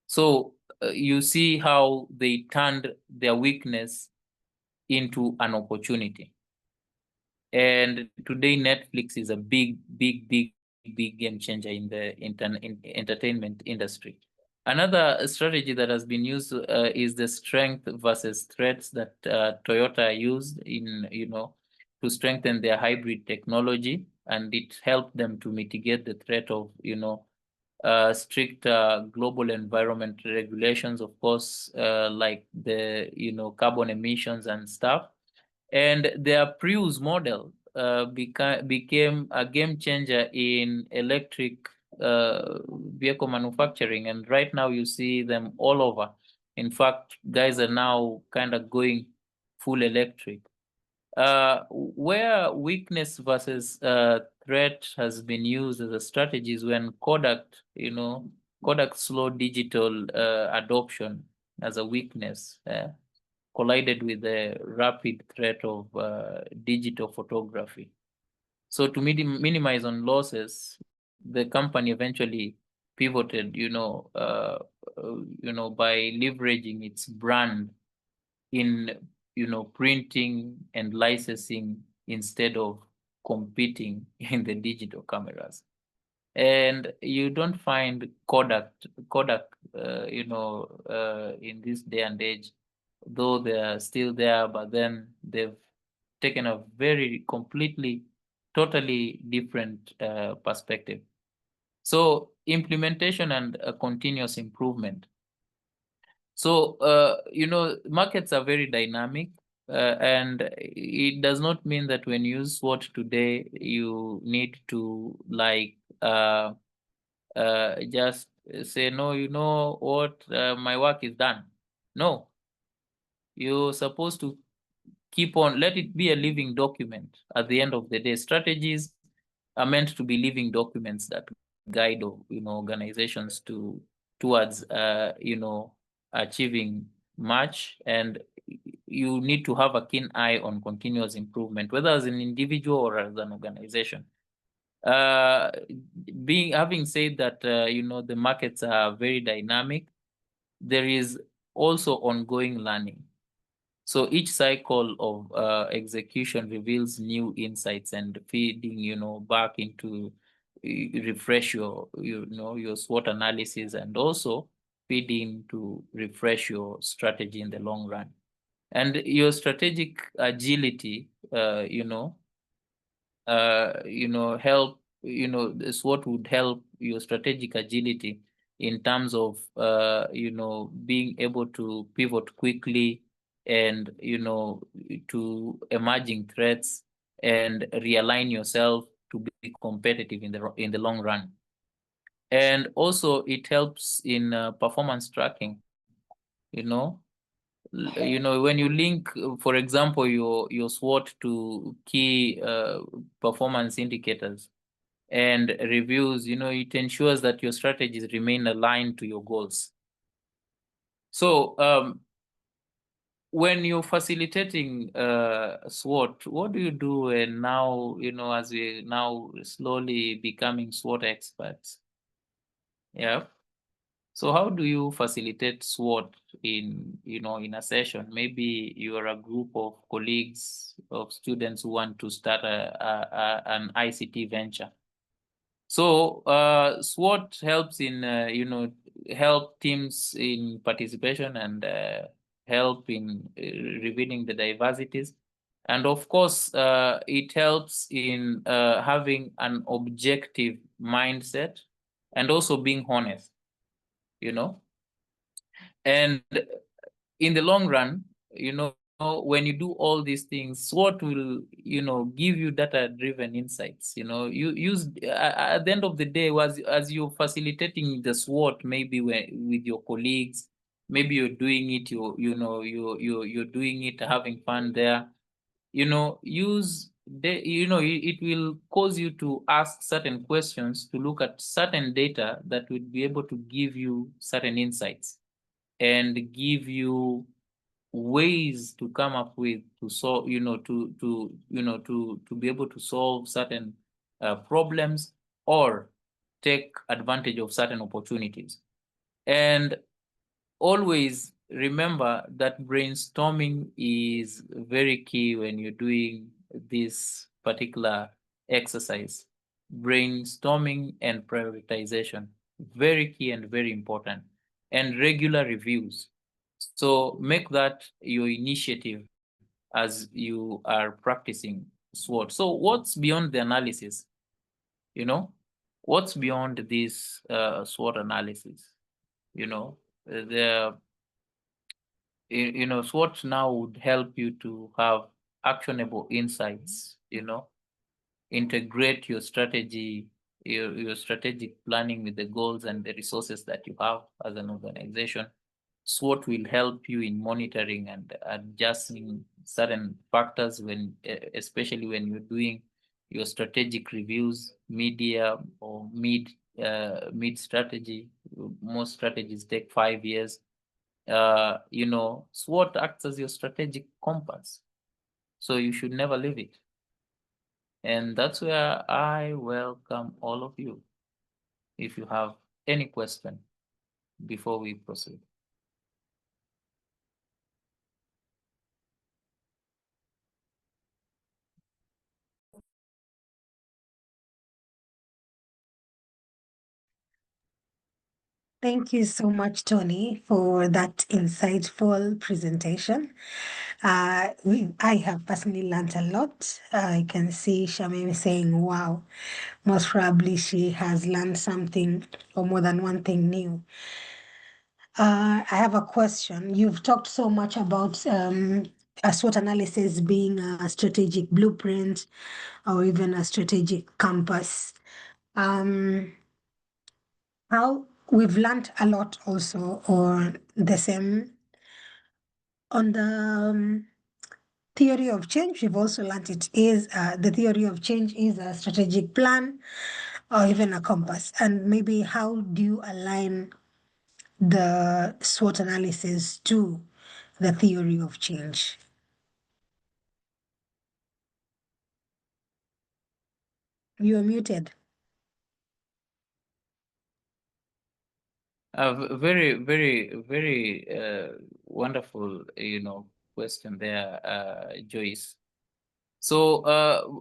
[SPEAKER 2] So you see how they turned their weakness into an opportunity. And today, Netflix is a big game changer in the entertainment industry. Another strategy that has been used is the strength versus threats that Toyota used in, to strengthen their hybrid technology, and it helped them to mitigate the threat of, strict global environment regulations, of course, like the, carbon emissions and stuff. And their Prius model became a game changer in electric vehicle manufacturing, and right now you see them all over. In fact, guys are now kind of going full electric. Where weakness versus threat has been used as a strategy is when Kodak slow digital adoption as a weakness collided with the rapid threat of digital photography. So to minimize on losses, the company eventually pivoted, by leveraging its brand in, printing and licensing instead of competing in the digital cameras. And you don't find Kodak, in this day and age, though they are still there, but then they've taken a very completely, totally different perspective. So implementation and continuous improvement. So, markets are very dynamic, and it does not mean that when you use SWOT today, you need to just say, no, what, my work is done. No, you're supposed to keep on, let it be a living document. At the end of the day, strategies are meant to be living documents that guide, organizations towards, achieving much. And you need to have a keen eye on continuous improvement, whether as an individual or as an organization. Having said that, the markets are very dynamic, there is also ongoing learning. So each cycle of execution reveals new insights, and feeding, back into refresh your SWOT analysis, and also feeding to refresh your strategy in the long run. And your strategic agility, help, this what would help your strategic agility in terms of, being able to pivot quickly and, to emerging threats, and realign yourself to be competitive in the long run. And also it helps in performance tracking, when you link, for example, your SWOT to key performance indicators and reviews, it ensures that your strategies remain aligned to your goals. So when you're facilitating SWOT, what do you do? And now, as we now slowly becoming SWOT experts. Yeah. So how do you facilitate SWOT in, in a session? Maybe you are a group of colleagues of students who want to start an ICT venture. So SWOT helps in, help teams in participation and help in revealing the diversities. And of course, it helps in having an objective mindset and also being honest, and in the long run, when you do all these things, SWOT will, give you data-driven insights. You use at the end of the day, as you're facilitating the SWOT, maybe with your colleagues, maybe you're doing it, you're doing it, having fun there. It will cause you to ask certain questions, to look at certain data that would be able to give you certain insights and give you ways to come up with to solve, to be able to solve certain problems or take advantage of certain opportunities. And always remember that brainstorming is very key when you're doing this particular exercise. Brainstorming and prioritization, very key and very important, and regular reviews. So make that your initiative as you are practicing SWOT. So what's beyond the analysis? You know, what's beyond this SWOT analysis? The SWOT now would help you to have actionable insights, integrate your strategy, your strategic planning with the goals and the resources that you have as an organization. SWOT will help you in monitoring and adjusting certain factors especially when you're doing your strategic reviews, media or mid strategy. Most strategies take 5 years. SWOT acts as your strategic compass, so you should never leave it. And that's where I welcome all of you. If you have any question before we proceed.
[SPEAKER 1] Thank you so much, Tony, for that insightful presentation. I have personally learned a lot. I can see Shamim saying, wow, most probably she has learned something or more than one thing new. I have a question. You've talked so much about a SWOT analysis being a strategic blueprint or even a strategic compass. Um, how we've learned a lot also on the same on the theory of change. We've also learned it is the theory of change is a strategic plan or even a compass. And maybe how do you align the SWOT analysis to the theory of change? You're muted.
[SPEAKER 2] Very, very, very wonderful, question there, Joyce. So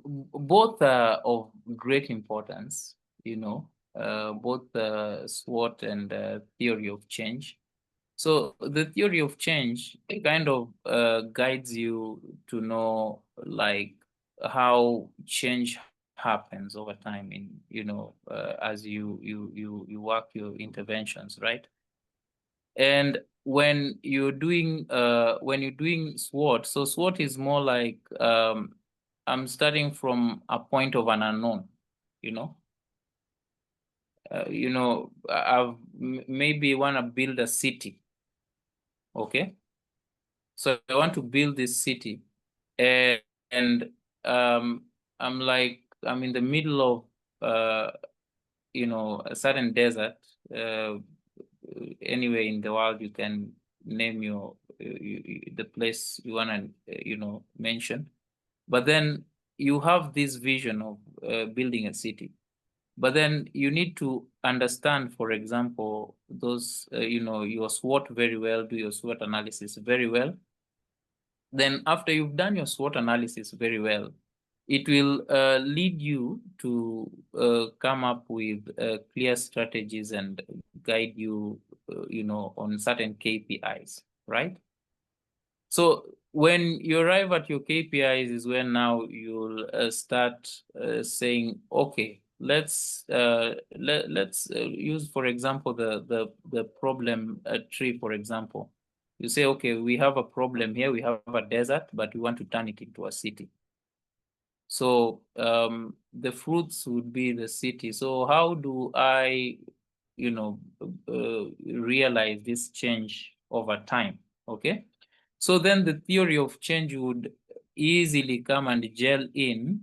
[SPEAKER 2] both are of great importance, both SWOT and theory of change. So the theory of change kind of guides you to know like how change happens over time in, as you work your interventions, right? And when you're doing SWOT, so SWOT is more like I'm starting from a point of an unknown, you know. I've maybe want to build a city, okay? So I want to build this city, and I'm in the middle of a certain desert. Anywhere in the world, you can name the place you want to mention, but then you have this vision of building a city. But then you need to understand, for example, those, your SWOT very well, do your SWOT analysis very well. Then after you've done your SWOT analysis very well, it will lead you to come up with clear strategies and guide you, on certain KPIs, right? So when you arrive at your KPIs is when now you'll start saying, okay, let's use, for example, the problem tree, for example. You say, okay, we have a problem here, we have a desert, but we want to turn it into a city. So the fruits would be the city. So how do I, realize this change over time? Okay. So then the theory of change would easily come and gel in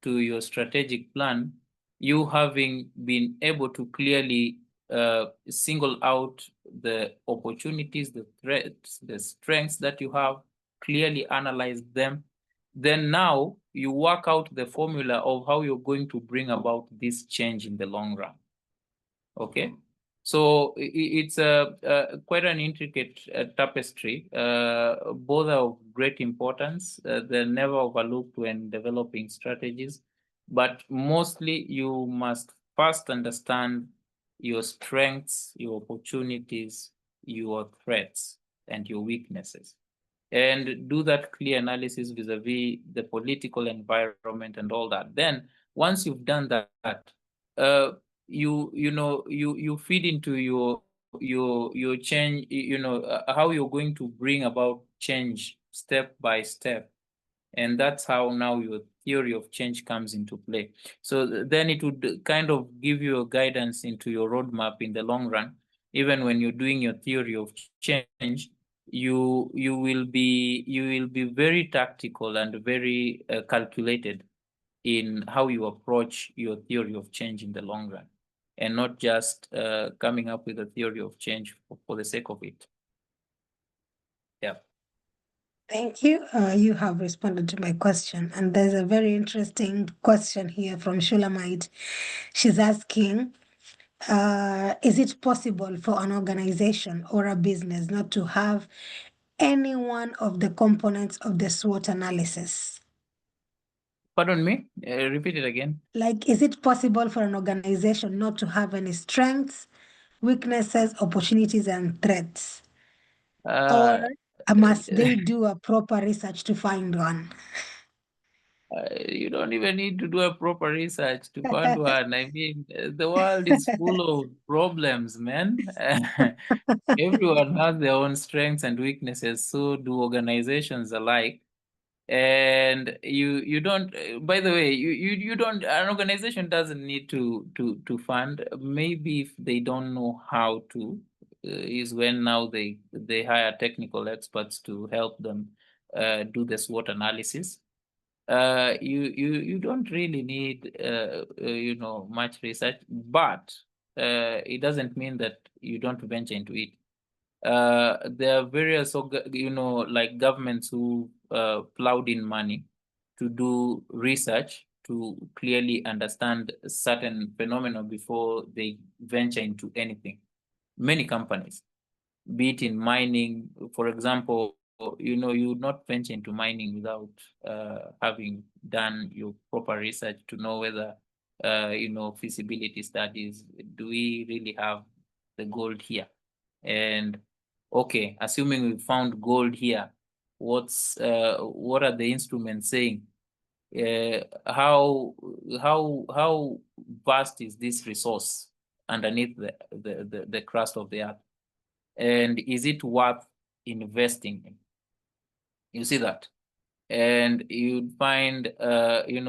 [SPEAKER 2] to your strategic plan, you having been able to clearly single out the opportunities, the threats, the strengths that you have, clearly analyze them. Then now you work out the formula of how you're going to bring about this change in the long run. Okay. So it's quite an intricate tapestry. Both are of great importance. They're never overlooked when developing strategies, but mostly you must first understand your strengths, your opportunities, your threats, and your weaknesses, and do that clear analysis vis-a-vis the political environment and all that. Then once you've done that, you feed into your change, how you're going to bring about change step by step, and that's how now your theory of change comes into play. So then it would kind of give you a guidance into your roadmap in the long run. Even when you're doing your theory of change, you will be very tactical and very calculated in how you approach your theory of change in the long run, and not just coming up with a theory of change for the sake of it. Yeah.
[SPEAKER 1] Thank you. You have responded to my question. And there's a very interesting question here from Shulamite. She's asking, is it possible for an organization or a business not to have any one of the components of the SWOT analysis?
[SPEAKER 2] Pardon me, repeat it again.
[SPEAKER 1] Like, is it possible for an organization not to have any strengths, weaknesses, opportunities, and threats? Or
[SPEAKER 2] Uh,
[SPEAKER 1] must they do a proper research to find one?
[SPEAKER 2] you don't even need to do a proper research to find one. I mean, the world is full of problems, man. Everyone has their own strengths and weaknesses, so do organizations alike. And you don't, by the way, you don't, an organization doesn't need to fund. Maybe if they don't know how to, is when now they hire technical experts to help them do the SWOT analysis. You don't really need much research, but it doesn't mean that you don't venture into it. There are various like governments who plowed in money to do research to clearly understand certain phenomena before they venture into anything. Many companies, be it in mining, for example, you would not venture into mining without having done your proper research to know whether, feasibility studies, do we really have the gold here? And okay, assuming we found gold here, what are the instruments saying? How vast is this resource underneath the crust of the earth? And is it worth investing in? You see that? And you'd find,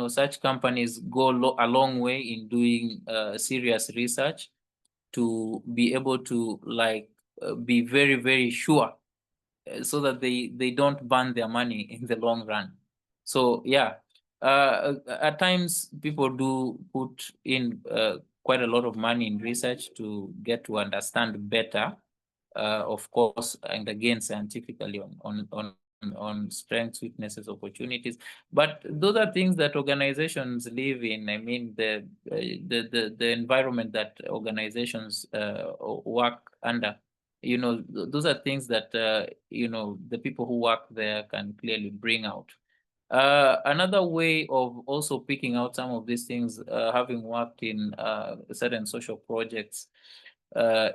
[SPEAKER 2] such companies go a long way in doing serious research to be able to be very, very sure, so that they don't burn their money in the long run. So yeah, at times people do put in quite a lot of money in research to get to understand better, of course, and again scientifically on on strengths, weaknesses, opportunities. But those are things that organizations live in. I mean, the environment that organizations work under. Those are things that the people who work there can clearly bring out. Another way of also picking out some of these things, having worked in certain social projects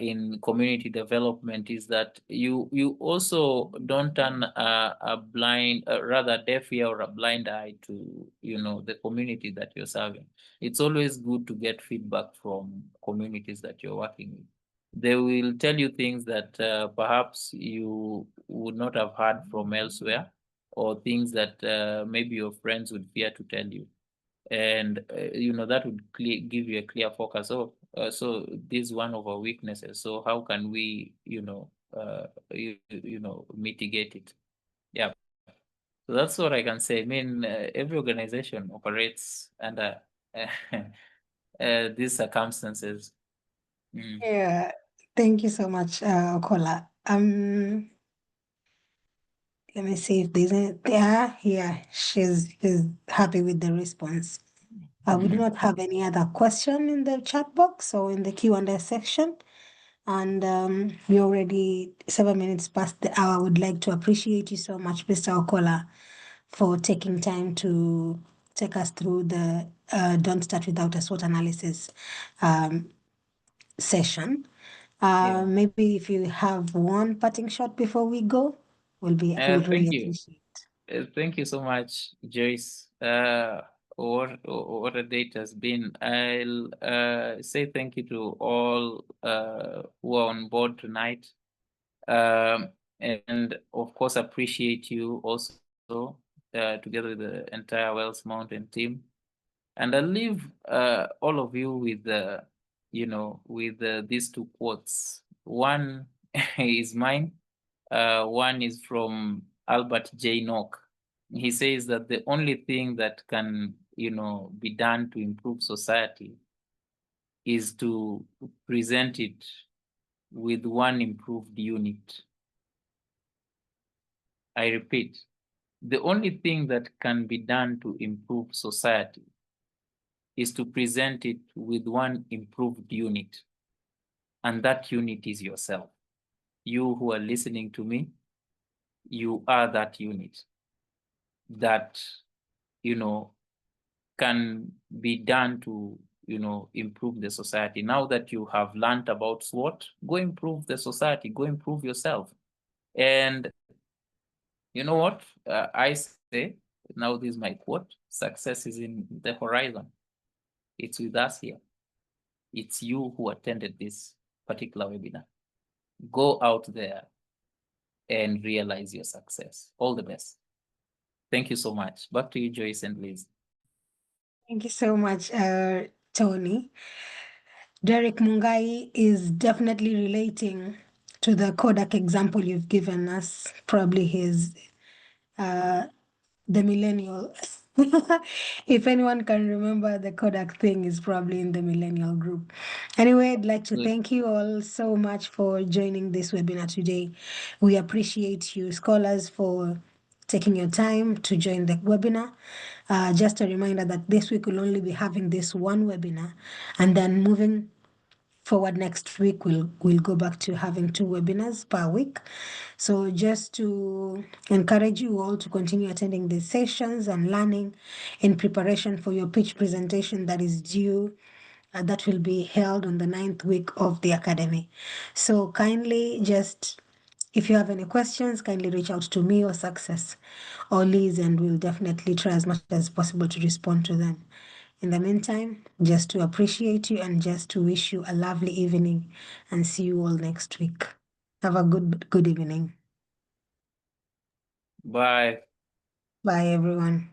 [SPEAKER 2] in community development, is that you also don't turn a blind, rather deaf ear or a blind eye to the community that you're serving. It's always good to get feedback from communities that you're working with. They will tell you things that perhaps you would not have heard from elsewhere, or things that maybe your friends would fear to tell you. And that would give you a clear focus. So this is one of our weaknesses. So how can we mitigate it? Yeah. So that's what I can say. I mean, every organization operates under these circumstances.
[SPEAKER 1] Yeah, thank you so much, Okola. Let me see if there's any. Yeah, she's happy with the response. We do not have any other question in the chat box or in the Q&A section. And we're already 7 minutes past the hour. I would like to appreciate you so much, Mr. Okola, for taking time to take us through the Don't Start Without a SWOT analysis session.
[SPEAKER 2] Yeah.
[SPEAKER 1] Maybe if you have one parting shot before we go, we'll really
[SPEAKER 2] Thank you.
[SPEAKER 1] appreciate.
[SPEAKER 2] Thank you so much, Joyce. What a date has been. I'll say thank you to all who are on board tonight. And of course, appreciate you also together with the entire Wells Mountain team. And I'll leave all of you with, these two quotes. One is mine. One is from Albert J. Nock. He says that the only thing that can, be done to improve society is to present it with one improved unit. I repeat, the only thing that can be done to improve society is to present it with one improved unit. And that unit is yourself. You who are listening to me, you are that unit that, can be done to, improve the society. Now that you have learned about SWOT, go improve the society, go improve yourself. And you know what? I say, now this is my quote, success is in the horizon. It's with us here. It's you who attended this particular webinar. Go out there and realize your success. All the best. Thank you so much. Back to you, Joyce and Liz.
[SPEAKER 1] Thank you so much, Tony. Derek Mungai is definitely relating to the Kodak example you've given us. Probably his the millennial. If anyone can remember the Kodak thing, is probably in the millennial group. Anyway, I'd like to
[SPEAKER 2] Good.
[SPEAKER 1] thank you all so much for joining this webinar today. We appreciate you, scholars, for taking your time to join the webinar. Just a reminder that this week we'll only be having this one webinar, and then moving forward next week we'll go back to having 2 webinars per week. So just to encourage you all to continue attending these sessions and learning in preparation for your pitch presentation that is due, that will be held on the 9th week of the academy. So kindly just, if you have any questions, kindly reach out to me or Success or Liz, and we'll definitely try as much as possible to respond to them. In the meantime, just to appreciate you and just to wish you a lovely evening, and see you all next week. Have a good evening.
[SPEAKER 2] Bye.
[SPEAKER 1] Bye, everyone.